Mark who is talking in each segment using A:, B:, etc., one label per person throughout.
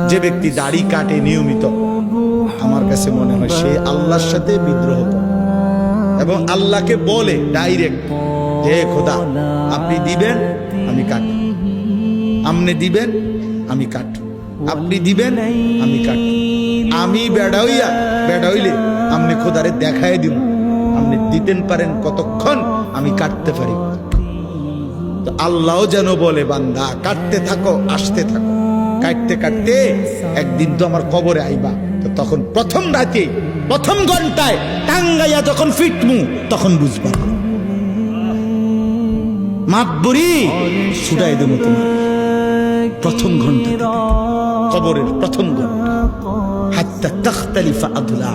A: যে ব্যক্তি দাড়ি কাটে নিয়মিত, আমার কাছে মনে হয় সে আল্লাহর সাথে বিদ্রোহ করে এবং আল্লাহকে বলে ডাইরেক্ট যে খোদা আপনি দিবেন আমি কাটব, আপনি দিবেন আমি কাটব, আপনি দিবেন আমি কাটব, আমি বেড়া হইলে আপনি খোদারে দেখায় দিব, আপনি দিতেন পারেন কতক্ষণ আমি কাটতে পারি। তো আল্লাহও যেন বলে বান্দা কাটতে থাকো, আসতে থাকো, কাটতে কাটতে একদিন তো আমার কবরে আইবা। তো তখন প্রথম রাতে প্রথম ঘন্টায় টাঙ্গাইয়া যখন ফিটমু তখন বুঝবা মাতবরি ছুটাই দেবো তোমার প্রথম ঘন্টা, কবরের প্রথম ঘন্টা। হাত্তা তাখতালিফা আদলা,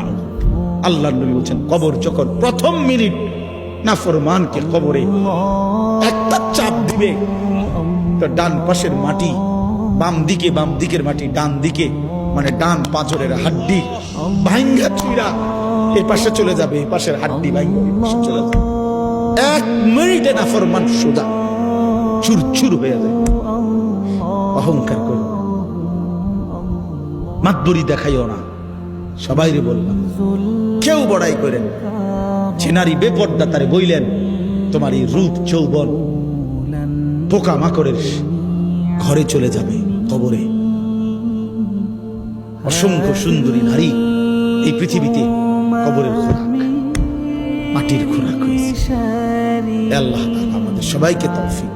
A: আল্লাহর নবী বলেন কবর যখন প্রথম মিনিট নাফরমানকে কবরে একটা চাপ দিবে, তো ডান পাশের মাটি বাম দিকের মাটি ডান দিকে, মানে ডান পাঁজরের হাড্ডি ভাঙ্গা চুইরা এই পাশে চলে যাবে, এই পাশের হাড্ডি ভাঙ্গা এই পাশে চলে যাবে। এক মিনিটে নাফরমান সোজা চুরচুর হয়ে যায়। অহংকার করো, মাতবরি দেখাইও না, সবাই রে বললাম কেউ বড়াই করেন। যে নারী বেপর্দা তারে বইলেন তোমার এই রূপ যৌবন পোকা মাকড়ের ঘরে চলে যাবে, কবরে। অসংখ্য সুন্দরী নারী এই পৃথিবীতে কবরের খোরাক, মাটির খোরাক হয়েছে। আল্লাহ আমাদের সবাইকে তৌফিক